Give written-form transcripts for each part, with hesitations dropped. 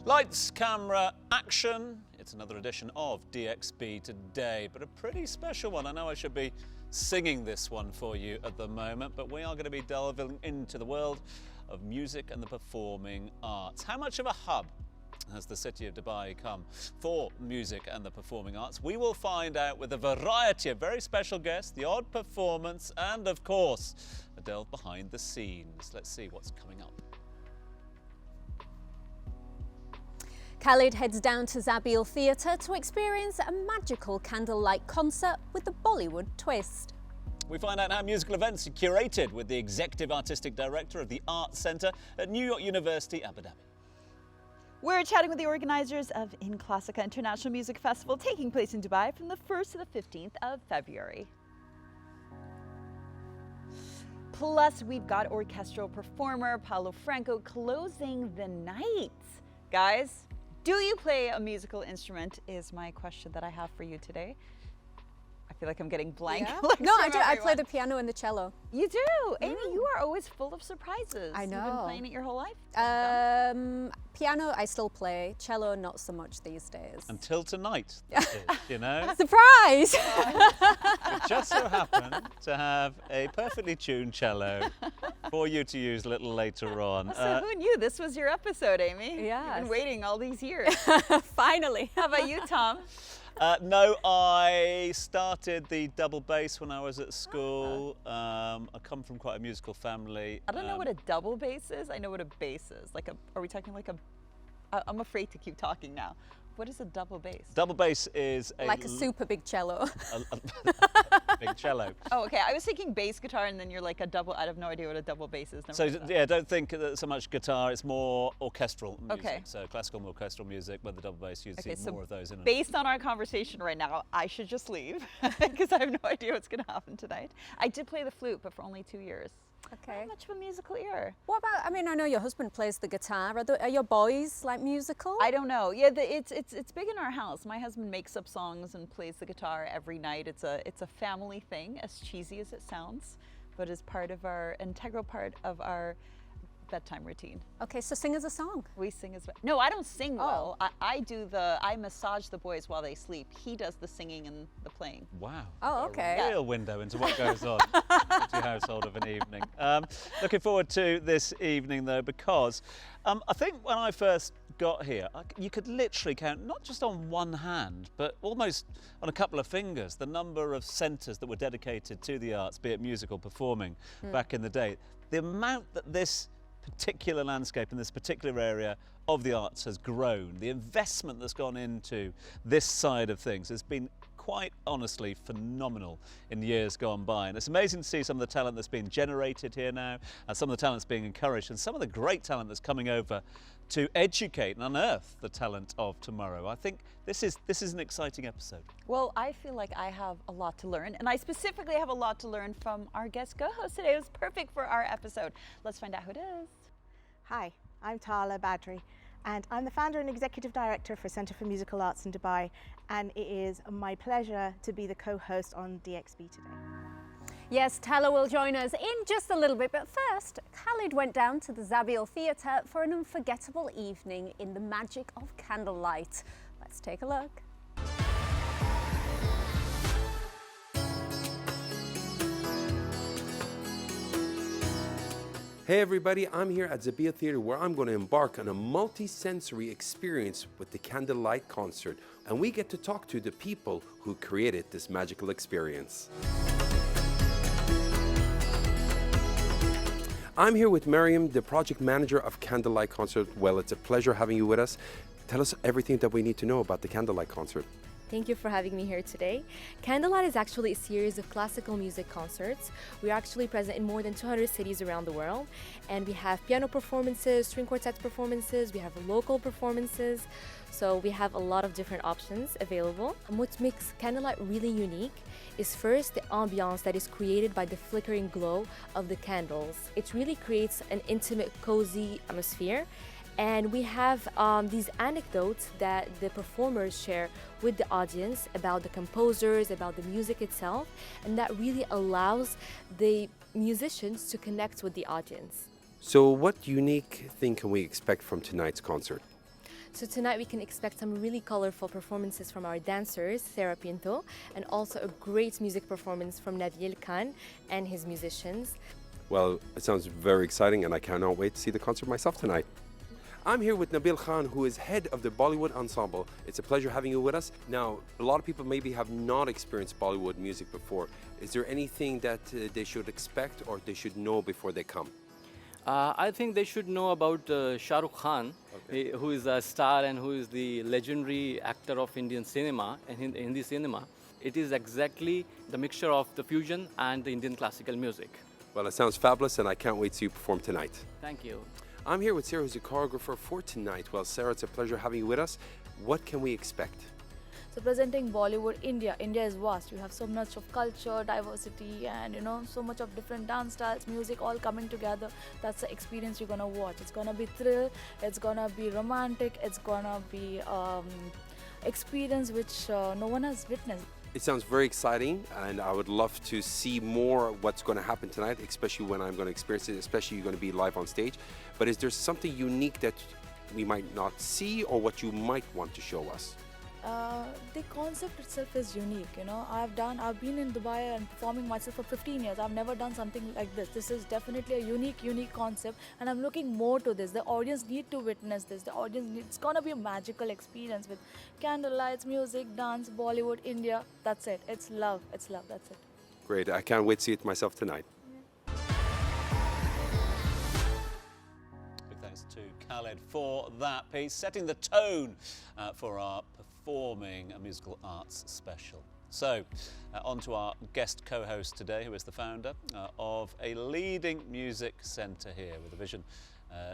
Lights, camera, action. It's another edition of DXB Today, but a pretty special one. I know I should be singing this one for you at the moment, but we are going to be delving into the world of music and the performing arts. How much of a hub has the city of Dubai come for music and the performing arts? We will find out with a variety of very special guests, the odd performance, and of course, a delve behind the scenes. Let's see what's coming up. Khalid heads down to Zabeel Theatre to experience a magical candlelight concert with the Bollywood twist. We find out how musical events are curated with the Executive Artistic Director of the Arts Centre at New York University, Abu Dhabi. We're chatting with the organisers of In Classica International Music Festival taking place in Dubai from the 1st to the 15th of February. Plus, we've got orchestral performer Paulo Franco closing the night. Guys, do you play a musical instrument is my question that I have for you today. I feel like I'm getting blank. Yeah. No, I do. I play the piano and the cello. You do? Amy, you are always full of surprises. I know. You've been playing it your whole life? Piano, I still play. Cello, not so much these days. Until tonight, you know. Surprise! We just so happen to have a perfectly tuned cello for you to use a little later on. So who knew this was your episode, Amy? Yes. You've been waiting all these years. Finally. How about you, Tom? No, I started the double bass when I was at school. I come from quite a musical family. I don't know what a double bass is. I know what a bass is. Are we talking like a? I'm afraid to keep talking now. What is a double bass? Double bass is like a super big cello. A big cello. Oh, okay. I was thinking bass guitar, and then you're like a double. I have no idea what a double bass is. So yeah, don't think that so much guitar. It's more orchestral music. Okay. So classical and orchestral music, with the double bass, you'd see more of those in it. Based on our conversation right now, I should just leave because I have no idea what's going to happen tonight. I did play the flute, but for only 2 years. Okay. Not much of a musical ear. What about? I mean, I know your husband plays the guitar. Are your boys like musical? I don't know. Yeah, it's big in our house. My husband makes up songs and plays the guitar every night. It's a family thing, as cheesy as it sounds, but is integral part of our bedtime routine. Okay, so sing us a song. We sing as well. No, I don't sing well. I massage the boys while they sleep. He does the singing and the playing. Wow. Oh, okay. A real window into what goes on in your household of an evening. Looking forward to this evening though, because I think when I first got here, you could literally count, not just on one hand, but almost on a couple of fingers, the number of centres that were dedicated to the arts, be it musical, performing, back in the day. The amount that this particular landscape in this particular area of the arts has grown, the investment that's gone into this side of things has been quite honestly phenomenal in years gone by, and it's amazing to see some of the talent that's being generated here now, and some of the talent that's being encouraged, and some of the great talent that's coming over to educate and unearth the talent of tomorrow. I think this is an exciting episode. Well, I feel like I have a lot to learn, and I specifically have a lot to learn from our guest co-host today. It was perfect for our episode. Let's find out who it is. Hi, I'm Tala Badri, and I'm the founder and executive director for Centre for Musical Arts in Dubai, and it is my pleasure to be the co-host on DXB today. Yes, Tala will join us in just a little bit, but first, Khalid went down to the Zabeel Theatre for an unforgettable evening in the magic of candlelight. Let's take a look. Hey everybody, I'm here at Zabeel Theatre where I'm going to embark on a multi-sensory experience with the Candlelight concert, and we get to talk to the people who created this magical experience. I'm here with Miriam, the project manager of Candlelight Concert. Well, it's a pleasure having you with us. Tell us everything that we need to know about the Candlelight Concert. Thank you for having me here today. Candlelight is actually a series of classical music concerts. We are actually present in more than 200 cities around the world, and we have piano performances, string quartet performances, we have local performances, so we have a lot of different options available. And what makes Candlelight really unique is first the ambiance that is created by the flickering glow of the candles. It really creates an intimate, cozy atmosphere. And we have these anecdotes that the performers share with the audience about the composers, about the music itself, and that really allows the musicians to connect with the audience. So what unique thing can we expect from tonight's concert? So tonight we can expect some really colorful performances from our dancers, Sarah Pinto, and also a great music performance from Nabil Khan and his musicians. Well, it sounds very exciting and I cannot wait to see the concert myself tonight. I'm here with Nabil Khan, who is head of the Bollywood ensemble. It's a pleasure having you with us. Now, a lot of people maybe have not experienced Bollywood music before. Is there anything that they should expect or they should know before they come? I think they should know about Shah Rukh Khan, who is a star and who is the legendary actor of Indian cinema and Hindi cinema. It is exactly the mixture of the fusion and the Indian classical music. Well, it sounds fabulous and I can't wait to see you perform tonight. Thank you. I'm here with Sarah, who's a choreographer for tonight. Well, Sarah, it's a pleasure having you with us. What can we expect? So presenting Bollywood, India is vast. You have so much of culture, diversity, and so much of different dance styles, music all coming together. That's the experience you're gonna watch. It's gonna be thrill, it's gonna be romantic, it's gonna be experience which no one has witnessed. It sounds very exciting and I would love to see more what's going to happen tonight, especially when I'm going to experience it, especially you're going to be live on stage. But is there something unique that we might not see or what you might want to show us? The concept itself is unique. I've been in Dubai and performing myself for 15 years. I've never done something like this. This is definitely a unique concept, and I'm looking more to this. The audience need to witness this. It's gonna be a magical experience with candlelights, music, dance, Bollywood, India. That's it. It's love. That's it. Great. I can't wait to see it myself tonight. Big thanks to Khalid for that piece, setting the tone for our performing a musical arts special. So, on to our guest co-host today, who is the founder of a leading music centre here with a vision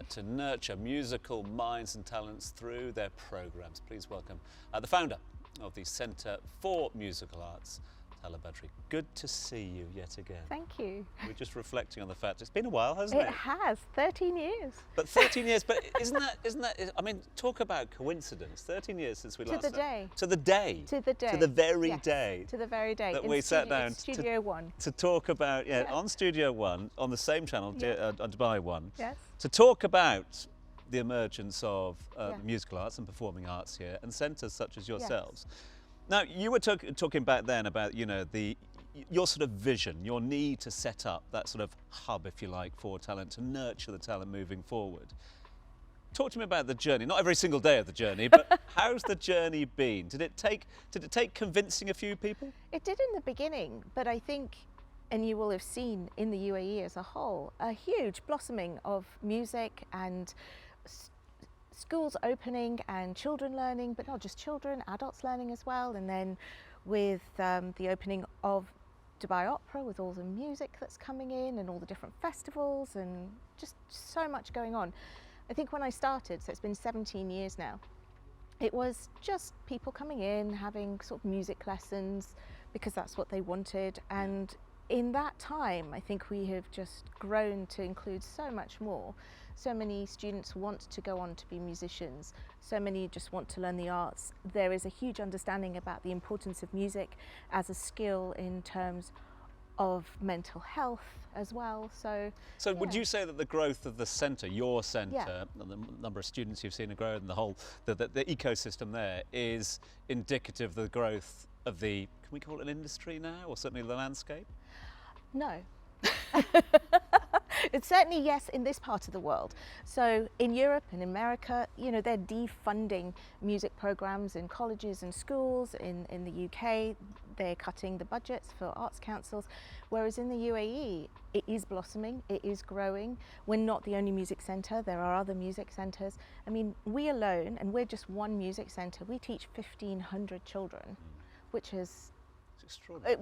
to nurture musical minds and talents through their programmes. Please welcome the founder of the Centre for Musical Arts, Tala Badri. Good to see you yet again. Thank you. We're just reflecting on the fact it's been a while, hasn't it? It has, 13 years. But 13 years, but isn't that, I mean, talk about coincidence. 13 years since we last... To the day. To the day. To the day. To the very Yes, day. To the very day. That In we sat down Studio One. to talk about, Yeah. on Studio One, on the same channel, on Dubai One, Yes. to talk about the emergence of Yeah. musical arts and performing arts here and centres such as yourselves. Now, you were talking back then about, your sort of vision, your need to set up that sort of hub, if you like, for talent, to nurture the talent moving forward. Talk to me about the journey, not every single day of the journey, but how's the journey been? Did it take convincing a few people? It did in the beginning, but I think, and you will have seen in the UAE as a whole, a huge blossoming of music and schools opening and children learning, but not just children, adults learning as well. And then with the opening of Dubai Opera, with all the music that's coming in and all the different festivals and just so much going on. I think when I started, so it's been 17 years now, it was just people coming in, having sort of music lessons because that's what they wanted. And in that time, I think we have just grown to include so much more. So many students want to go on to be musicians. So many just want to learn the arts. There is a huge understanding about the importance of music as a skill in terms of mental health as well. So would you say that the growth of the centre, your centre, and the number of students you've seen it grow and the whole, the ecosystem there is indicative of the growth of the, can we call it an industry now, or certainly the landscape? No. It's certainly yes in this part of the world. So in Europe and America, they're defunding music programs in colleges and schools. In the UK, they're cutting the budgets for arts councils. Whereas in the UAE, it is blossoming, it is growing. We're not the only music centre, there are other music centres. I mean, we alone, and we're just one music centre, we teach 1,500 children, which is extraordinary.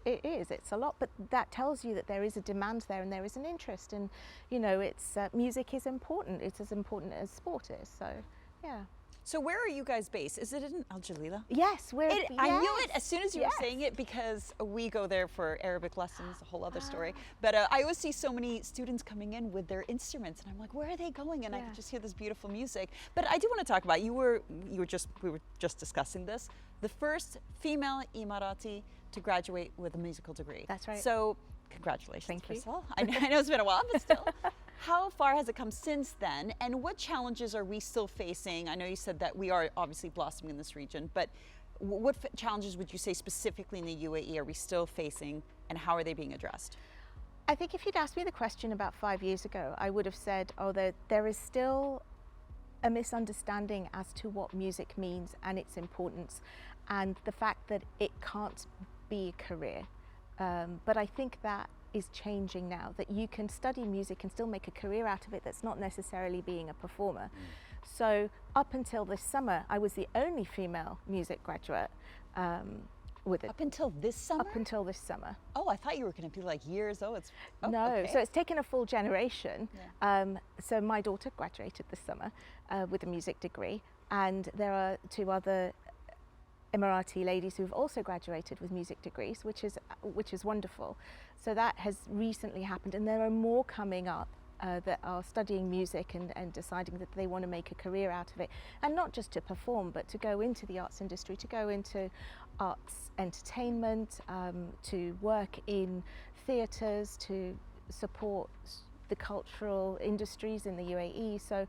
It's a lot, but that tells you that there is a demand there and there is an interest, and it's music is important. It's as important as sport is. So yeah. So where are you guys based? Is it in Al Jalila? Yes, I knew it as soon as you were saying it, because we go there for Arabic lessons, a whole other story. But I always see so many students coming in with their instruments, and I'm like, where are they going? And I can just hear this beautiful music. But I do want to talk about, we were just discussing this, the first female Emirati to graduate with a musical degree. That's right. So congratulations. Thank you. First of all. I know it's been a while, but still. How far has it come since then, and what challenges are we still facing? I know you said that we are obviously blossoming in this region, but what challenges would you say specifically in the UAE are we still facing, and how are they being addressed? I think if you'd asked me the question about 5 years ago, I would have said, oh, there is still a misunderstanding as to what music means and its importance, and the fact that it can't be a career. But I think that is changing now, that you can study music and still make a career out of it that's not necessarily being a performer. So up until this summer, I was the only female music graduate with it. Up until this summer? Up until this summer. Oh, I thought you were going to be like years. No, okay. so it's taken a full generation. Yeah. So my daughter graduated this summer with a music degree, and there are 2 other Emirati ladies who've also graduated with music degrees, which is wonderful. So that has recently happened, and there are more coming up that are studying music and deciding that they want to make a career out of it, and not just to perform, but to go into the arts industry, to go into arts entertainment, to work in theatres, to support the cultural industries in the UAE. So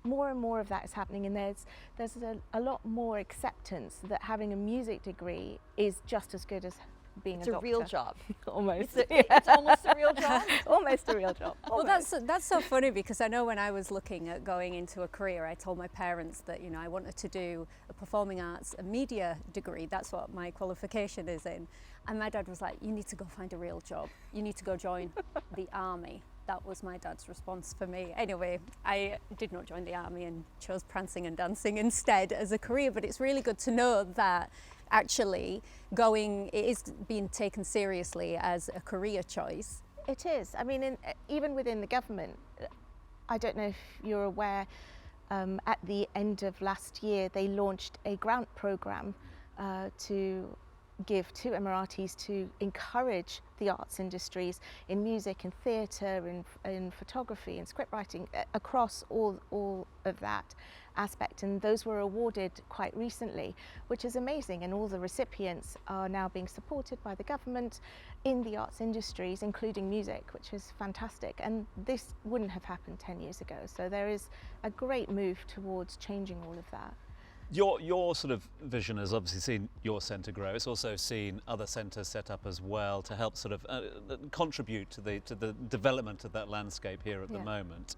more and more of that is happening, and there's a lot more acceptance that having a music degree is just as good as being a doctor. It's a real job. Almost. It's almost a real job. Almost a real job. Well, that's so funny, because I know when I was looking at going into a career, I told my parents that, you know, I wanted to do a performing arts, a media degree. That's what my qualification is in. And my dad was like, you need to go find a real job. You need to go join the army. That was my dad's response for me. Anyway, I did not join the army and chose prancing and dancing instead as a career, but it's really good to know that actually it is being taken seriously as a career choice. It is. I mean, even within the government, I don't know if you're aware, at the end of last year, they launched a grant program to give to Emiratis to encourage the arts industries in music and theatre and in photography and script writing, across all of that aspect, and those were awarded quite recently, which is amazing, and all the recipients are now being supported by the government in the arts industries, including music, which is fantastic, and this wouldn't have happened 10 years ago. So there is a great move towards changing all of that. Your sort of vision has obviously seen your centre grow. It's also seen other centres set up as well to help sort of contribute to the development of that landscape here at the moment.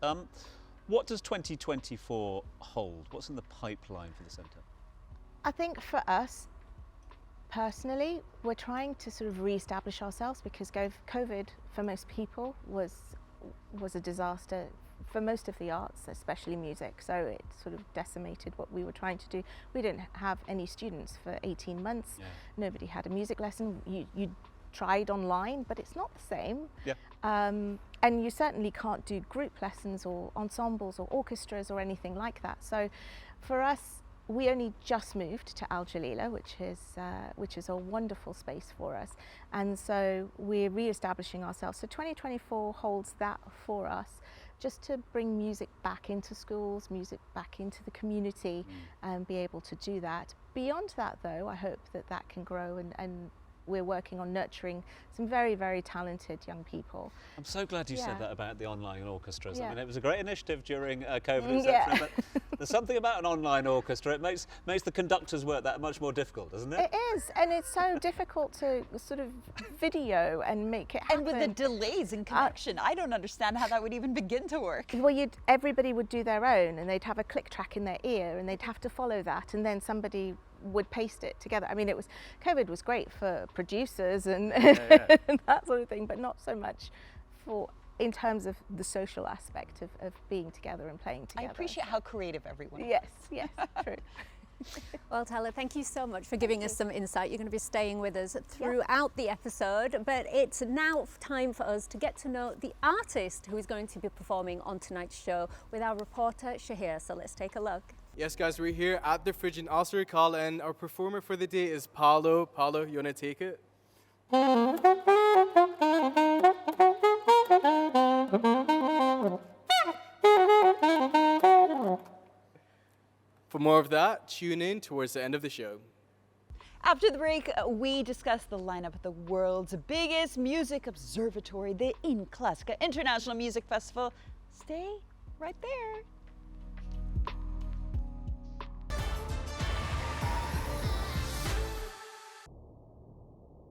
What does 2024 hold? What's in the pipeline for the centre? I think for us, personally, we're trying to sort of re-establish ourselves, because COVID for most people was a disaster for most of the arts, especially music. So it sort of decimated what we were trying to do. We didn't have any students for 18 months. Yeah. Nobody had a music lesson. You tried online, but it's not the same. Yeah. And you certainly can't do group lessons or ensembles or orchestras or anything like that. So for us, we only just moved to Al Jalila, which is a wonderful space for us, and so we're re-establishing ourselves. So 2024 holds that for us, just to bring music back into schools, music back into the community, and be able to do that. Beyond that, though, I hope that can grow, and we're working on nurturing some very, very talented young people. I'm so glad you said that about the online orchestras. Yeah. I mean, it was a great initiative during COVID, etc. But there's something about an online orchestra. It makes the conductor's work that much more difficult, doesn't it? It is, and it's so difficult to sort of video and make it happen. And with the delays in connection, I don't understand how that would even begin to work. Well, everybody would do their own, and they'd have a click track in their ear, and they'd have to follow that, and then somebody would paste it together. I mean, COVID was great for producers and, and that sort of thing, but not so much in terms of the social aspect of being together and playing together. I appreciate how creative everyone is. Yes, true. Well, Tala, thank you so much for giving us some insight. You're going to be staying with us throughout the episode, but it's now time for us to get to know the artist who is going to be performing on tonight's show with our reporter Shahir. So let's take a look. Yes, guys, we're here at the Fridge in Al Sarikal, and our performer for the day is Paolo. Paolo, you want to take it? For more of that, tune in towards the end of the show. After the break, we discuss the lineup of the world's biggest music observatory, the In Classica International Music Festival. Stay right there.